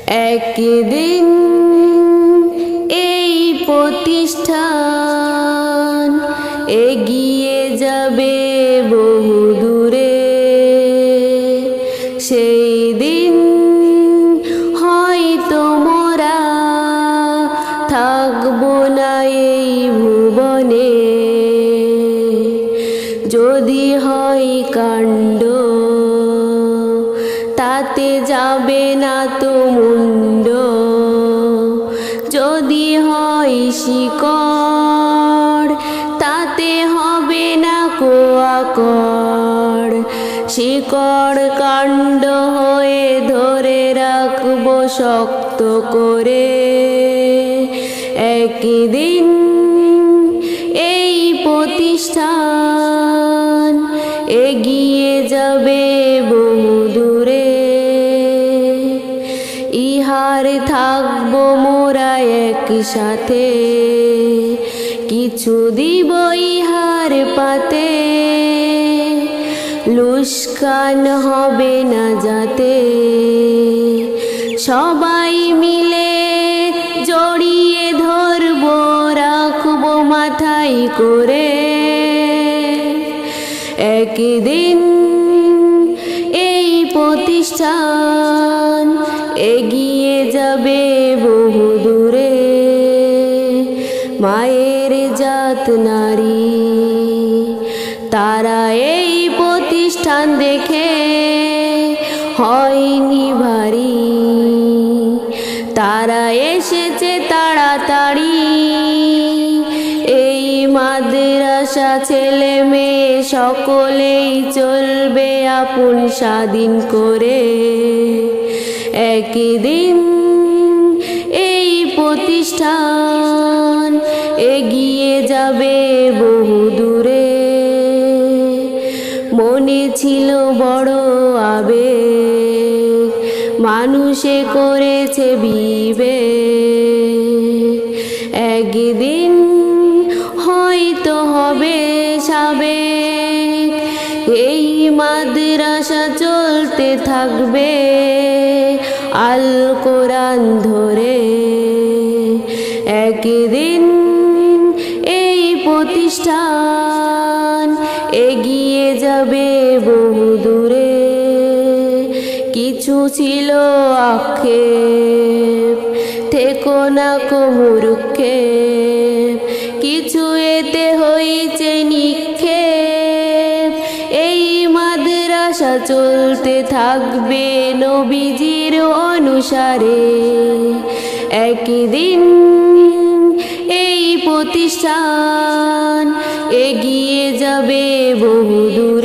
একদিন এই প্রতিষ্ঠান এগিয়ে যাবে বহু দূরে। সেই দিন হয়তো মোরা থাকবো না এই ভুবনে। যদি হয় কাণ্ড তাতে যাবে না তো মুন্ড। যদি হয় শিকড় তাতে হবে না কোয়াকড়। শিকড় কাণ্ড হয়ে ধরে রাখবো শক্ত করে। একদিন এই প্রতিষ্ঠান এগিয়ে যাবে বহু দূরে। ইহার থাকবো মোরা একসাথে, কিছু দিব ইহার পাতে। লুস্কান হবে না যাতে, সবাই মিলে জড়িয়ে ধরবো রাখবো মাথায় করে। একদিন এই প্রতিষ্ঠান এগিয়ে যাবে বহু দূরে। মায়ের জাত নারী তারা এই প্রতিষ্ঠান দেখে হয়নি ভারী। তারা এসেছে তাড়াতাড়ি, এই মাদ্রাসা ছেলে মেয়ে সকলেই চলবে আপন স্বাধীন করে। একদিন এই প্রতিষ্ঠান এগিয়ে যাবে বহু দূরে। মনে ছিল বড় আবেগ, মানুষে করেছে বিবেক। একদিন হয়তো হবে সাবেক, এই মাদ্রাসা চলতে থাকবে আল কোরআন ধরে। একদিন এই প্রতিষ্ঠান এগিয়ে যাবে বহু দূরে। কিছু ছিল আক্ষেপ, থেকো না কো মূর্খেপ। কিছু এতে হইছে নিক্ষেপ, এই মাদ্রাসা চলতে থাকবে নবীজির অনুসারে। একদিন এই প্রতিষ্ঠান এগিয়ে যাবে বহু দূরে।